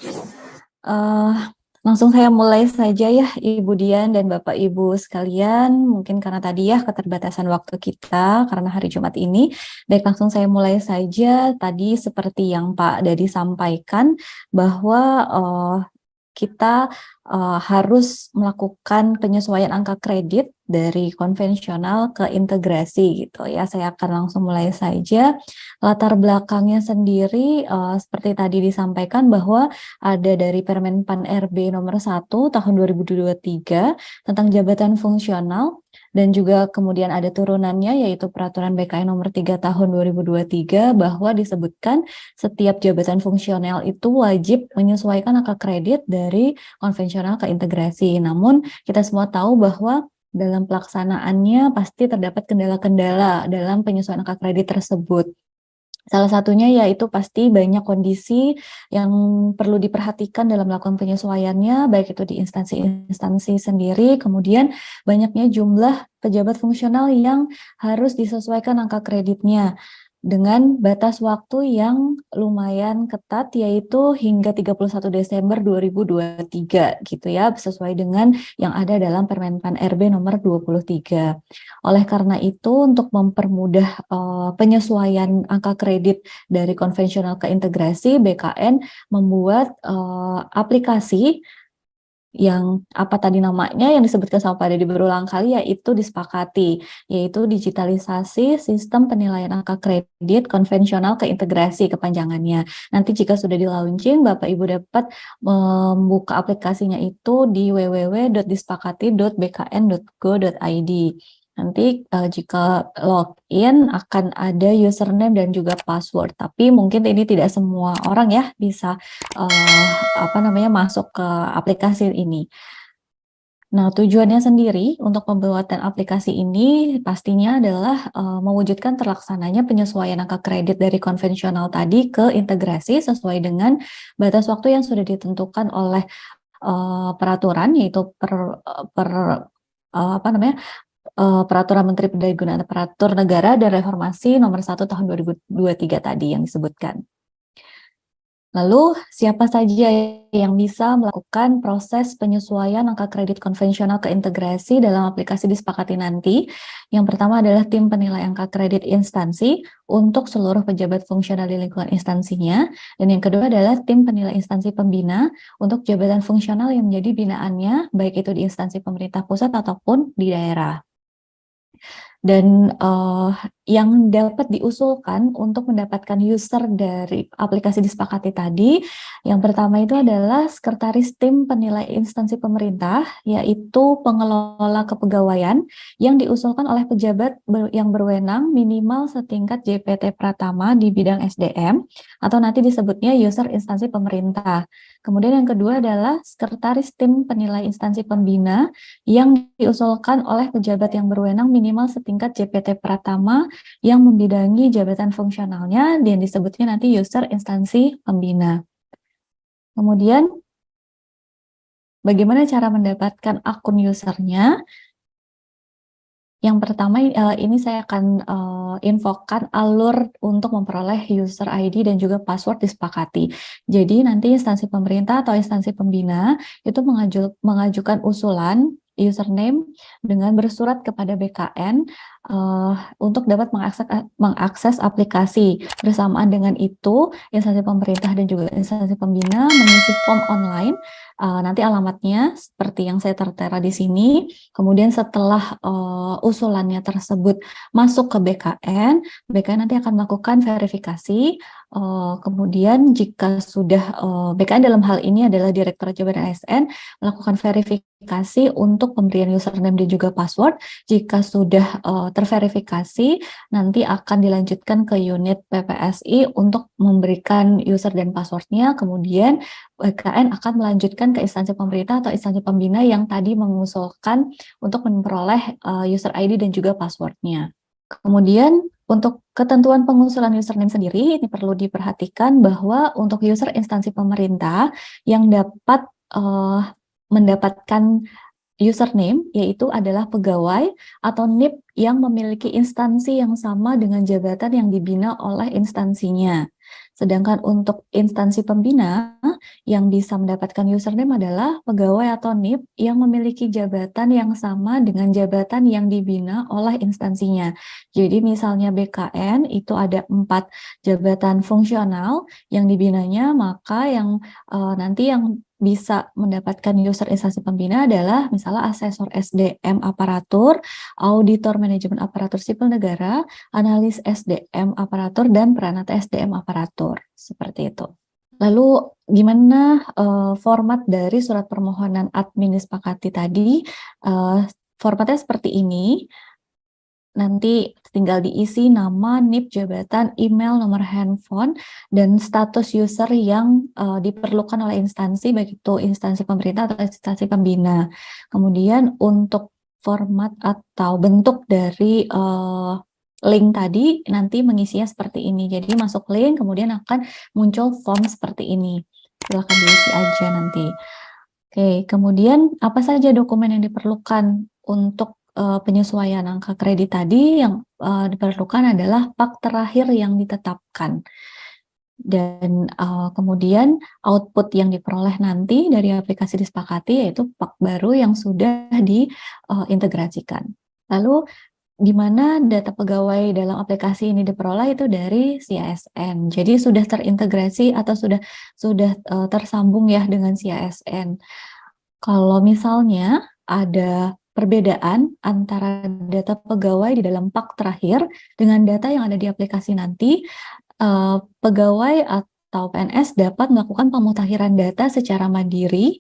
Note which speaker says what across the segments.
Speaker 1: Eh, Langsung saya mulai saja ya, Ibu Dian dan Bapak Ibu sekalian. Mungkin karena tadi ya keterbatasan waktu kita karena hari Jumat ini. Baik, langsung saya mulai saja. Tadi seperti yang Pak Dadi sampaikan bahwa kita harus melakukan penyesuaian angka kredit dari konvensional ke integrasi gitu ya. Saya akan langsung mulai saja. Latar belakangnya sendiri seperti tadi disampaikan bahwa ada dari Permen Pan RB nomor 1 tahun 2023 tentang jabatan fungsional dan juga kemudian ada turunannya yaitu Peraturan BKN nomor 3 tahun 2023 bahwa disebutkan setiap jabatan fungsional itu wajib menyesuaikan angka kredit dari konvensional ke integrasi. Namun kita semua tahu bahwa dalam pelaksanaannya pasti terdapat kendala-kendala dalam penyesuaian angka kredit tersebut. Salah satunya yaitu pasti banyak kondisi yang perlu diperhatikan dalam melakukan penyesuaiannya, baik itu di instansi-instansi sendiri, kemudian banyaknya jumlah pejabat fungsional yang harus disesuaikan angka kreditnya dengan batas waktu yang lumayan ketat, yaitu hingga 31 Desember 2023 gitu ya, sesuai dengan yang ada dalam Permenpan RB nomor 23. Oleh karena itu, untuk mempermudah penyesuaian angka kredit dari konvensional ke integrasi, BKN membuat aplikasi yang apa tadi namanya yang disebutkan sama Pak Dadi berulang kali yaitu disepakati, yaitu digitalisasi sistem penilaian angka kredit konvensional ke integrasi kepanjangannya. Nanti jika sudah di launching, Bapak Ibu dapat membuka aplikasinya itu di www.disepakati.bkn.go.id. Nanti jika login akan ada username dan juga password. Tapi mungkin ini tidak semua orang ya bisa masuk ke aplikasi ini. Nah, tujuannya sendiri untuk pembuatan aplikasi ini pastinya adalah mewujudkan terlaksananya penyesuaian angka kredit dari konvensional tadi ke integrasi sesuai dengan batas waktu yang sudah ditentukan oleh peraturan, yaitu Peraturan Menteri Perdagangan Aparatur Negara dan Reformasi nomor 1 tahun 2023 tadi yang disebutkan. Lalu, siapa saja yang bisa melakukan proses penyesuaian angka kredit konvensional ke integrasi dalam aplikasi disepakati nanti? Yang pertama adalah tim penilai angka kredit instansi untuk seluruh pejabat fungsional di lingkungan instansinya. Dan yang kedua adalah tim penilai instansi pembina untuk jabatan fungsional yang menjadi binaannya, baik itu di instansi pemerintah pusat ataupun di daerah. Dan yang dapat diusulkan untuk mendapatkan user dari aplikasi disepakati tadi, yang pertama itu adalah sekretaris tim penilai instansi pemerintah, yaitu pengelola kepegawaian yang diusulkan oleh pejabat yang berwenang minimal setingkat JPT Pratama di bidang SDM, atau nanti disebutnya user instansi pemerintah. Kemudian yang kedua adalah sekretaris tim penilai instansi pembina yang diusulkan oleh pejabat yang berwenang minimal setingkat JPT Pratama yang membidangi jabatan fungsionalnya dan disebutnya nanti user instansi pembina. Kemudian, bagaimana cara mendapatkan akun usernya? Yang pertama, ini saya akan infokan alur untuk memperoleh user ID dan juga password disepakati. Jadi nanti instansi pemerintah atau instansi pembina itu mengajukan usulan username dengan bersurat kepada BKN untuk dapat mengakses aplikasi. Bersamaan dengan itu, instansi pemerintah dan juga instansi pembina mengisi form online. Nanti alamatnya seperti yang saya tertera di sini. Kemudian setelah usulannya tersebut masuk ke BKN, BKN nanti akan melakukan verifikasi. Kemudian jika sudah BKN dalam hal ini adalah Direktorat Jabatan ASN melakukan verifikasi untuk pemberian username dan juga password. Jika sudah terverifikasi, nanti akan dilanjutkan ke unit PPSI untuk memberikan user dan passwordnya. Kemudian BKN akan melanjutkan ke instansi pemerintah atau instansi pembina yang tadi mengusulkan untuk memperoleh user ID dan juga passwordnya. Kemudian untuk ketentuan pengusulan username sendiri, ini perlu diperhatikan bahwa untuk user instansi pemerintah yang dapat mendapatkan username, yaitu adalah pegawai atau NIP yang memiliki instansi yang sama dengan jabatan yang dibina oleh instansinya. Sedangkan untuk instansi pembina yang bisa mendapatkan username adalah pegawai atau NIP yang memiliki jabatan yang sama dengan jabatan yang dibina oleh instansinya. Jadi misalnya BKN itu ada 4 jabatan fungsional yang dibinanya, maka yang nanti yang bisa mendapatkan user instansi pembina adalah misalnya asesor SDM aparatur, auditor manajemen aparatur sipil negara, analis SDM aparatur, dan peranata SDM aparatur. Seperti itu. Lalu gimana format dari surat permohonan admin disepakati tadi? Formatnya seperti ini. Nanti tinggal diisi nama, NIP, jabatan, email, nomor handphone, dan status user yang diperlukan oleh instansi, baik itu instansi pemerintah atau instansi pembina. Kemudian untuk format atau bentuk dari link tadi nanti mengisinya seperti ini. Jadi masuk link, kemudian akan muncul form seperti ini. Silahkan diisi aja nanti. Oke, kemudian apa saja dokumen yang diperlukan untuk penyesuaian angka kredit tadi? Yang diperlukan adalah pak terakhir yang ditetapkan. Dan kemudian output yang diperoleh nanti dari aplikasi disepakati yaitu pak baru yang sudah diintegrasikan. Lalu di mana data pegawai dalam aplikasi ini diperoleh itu dari CISN. Jadi sudah terintegrasi atau sudah tersambung ya dengan CISN. Kalau misalnya ada perbedaan antara data pegawai di dalam pak terakhir dengan data yang ada di aplikasi nanti, pegawai atau PNS dapat melakukan pemutakhiran data secara mandiri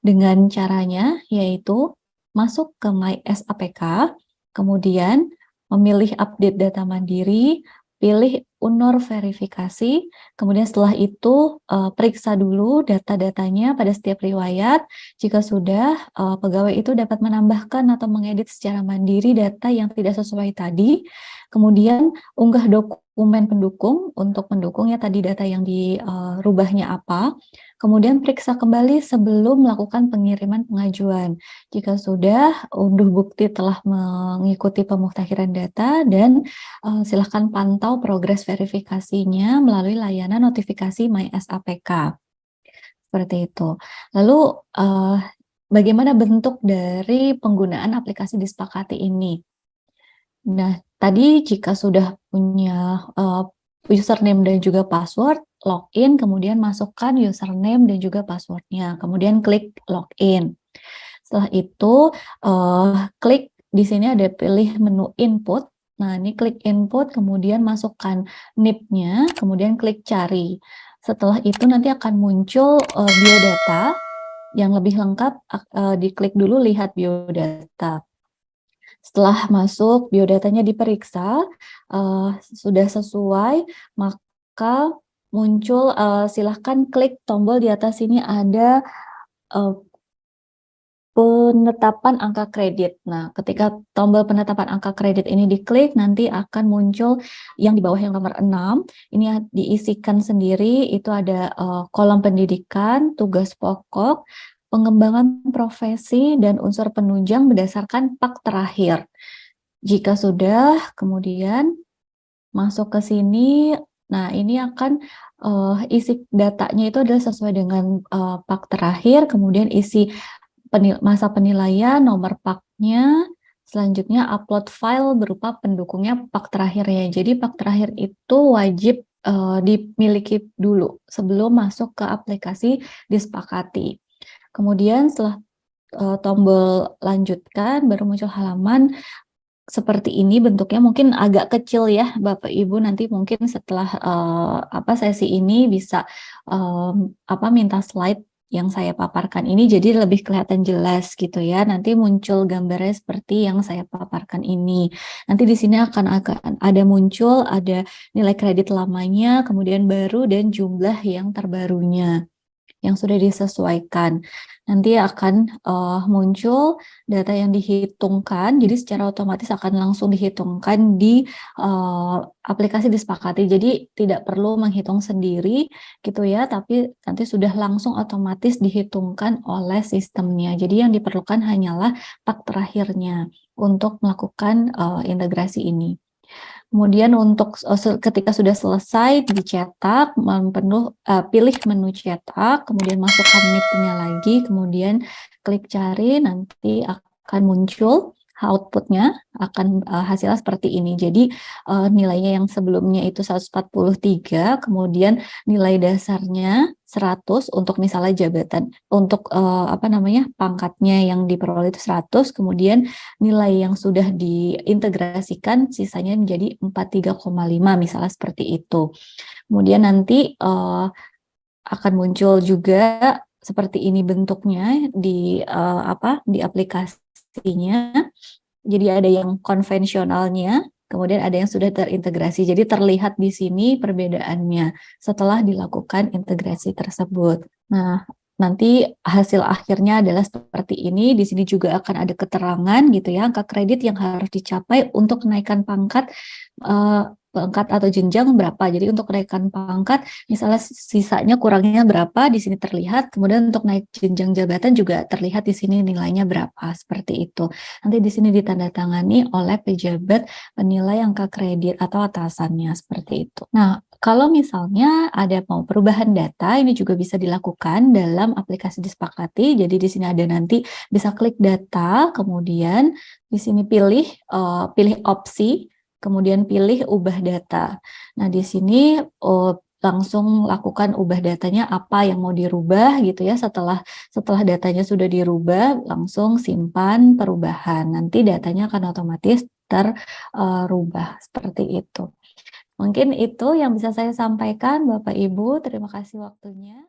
Speaker 1: dengan caranya yaitu masuk ke My SAPK, kemudian memilih update data mandiri, pilih UNOR verifikasi, kemudian setelah itu periksa dulu data-datanya pada setiap riwayat. Jika sudah, pegawai itu dapat menambahkan atau mengedit secara mandiri data yang tidak sesuai tadi. Kemudian unggah dokumen pendukung untuk pendukungnya tadi data yang dirubahnya apa. Kemudian periksa kembali sebelum melakukan pengiriman pengajuan. Jika sudah, unduh bukti telah mengikuti pemutakhiran data dan silahkan pantau progres verifikasinya melalui layanan notifikasi My SAPK. Seperti itu. Lalu bagaimana bentuk dari penggunaan aplikasi disepakati ini? Nah, tadi jika sudah punya username dan juga password, login, kemudian masukkan username dan juga passwordnya, kemudian klik login. Setelah itu, klik di sini ada pilih menu input. Nah, ini klik input, kemudian masukkan NIP-nya, kemudian klik cari. Setelah itu nanti akan muncul biodata yang lebih lengkap, diklik dulu lihat biodata. Setelah masuk, biodatanya diperiksa, sudah sesuai, maka muncul, silahkan klik tombol di atas sini ada penetapan angka kredit. Nah, ketika tombol penetapan angka kredit ini diklik, nanti akan muncul yang di bawah yang nomor 6. Ini diisikan sendiri, itu ada kolom pendidikan, tugas pokok, pengembangan profesi, dan unsur penunjang berdasarkan pak terakhir. Jika sudah, kemudian masuk ke sini, nah ini akan isi datanya itu adalah sesuai dengan pak terakhir, kemudian isi masa penilaian, nomor paknya, selanjutnya upload file berupa pendukungnya pak terakhir ya. Jadi pak terakhir itu wajib dimiliki dulu sebelum masuk ke aplikasi disepakati. Kemudian setelah tombol lanjutkan, baru muncul halaman seperti ini bentuknya, mungkin agak kecil ya Bapak Ibu, nanti mungkin setelah sesi ini bisa minta slide yang saya paparkan ini jadi lebih kelihatan jelas gitu ya. Nanti muncul gambarnya seperti yang saya paparkan ini. Nanti di sini akan ada muncul ada nilai kredit lamanya, kemudian baru dan jumlah yang terbarunya. yang sudah disesuaikan. Nanti akan muncul data yang dihitungkan, jadi secara otomatis akan langsung dihitungkan di aplikasi disepakati. Jadi tidak perlu menghitung sendiri gitu ya, tapi nanti sudah langsung otomatis dihitungkan oleh sistemnya. Jadi yang diperlukan hanyalah pak terakhirnya untuk melakukan integrasi ini. Kemudian untuk ketika sudah selesai dicetak, pilih menu cetak, kemudian masukkan NIP-nya lagi, kemudian klik cari, nanti akan muncul output-nya akan hasilnya seperti ini. Jadi nilainya yang sebelumnya itu 143, kemudian nilai dasarnya 100 untuk misalnya jabatan, untuk pangkatnya yang diperoleh itu 100, kemudian nilai yang sudah diintegrasikan sisanya menjadi 43,5 misalnya seperti itu. Kemudian nanti akan muncul juga seperti ini bentuknya di aplikasinya. Jadi ada yang konvensionalnya, kemudian ada yang sudah terintegrasi. Jadi terlihat di sini perbedaannya setelah dilakukan integrasi tersebut. Nah, nanti hasil akhirnya adalah seperti ini. Di sini juga akan ada keterangan gitu ya, angka kredit yang harus dicapai untuk kenaikan pangkat atau jenjang berapa. Jadi untuk kenaikan pangkat, misalnya sisanya kurangnya berapa, di sini terlihat. Kemudian untuk naik jenjang jabatan juga terlihat di sini nilainya berapa, seperti itu. Nanti di sini ditandatangani oleh pejabat penilai angka kredit atau atasannya, seperti itu. Nah, kalau misalnya ada mau perubahan data, ini juga bisa dilakukan dalam aplikasi disepakati. Jadi di sini ada nanti bisa klik data, kemudian di sini pilih opsi, kemudian pilih ubah data. Nah, di sini langsung lakukan ubah datanya apa yang mau dirubah gitu ya. Setelah datanya sudah dirubah, langsung simpan perubahan. Nanti datanya akan otomatis terubah seperti itu. Mungkin itu yang bisa saya sampaikan, Bapak Ibu. Terima kasih waktunya.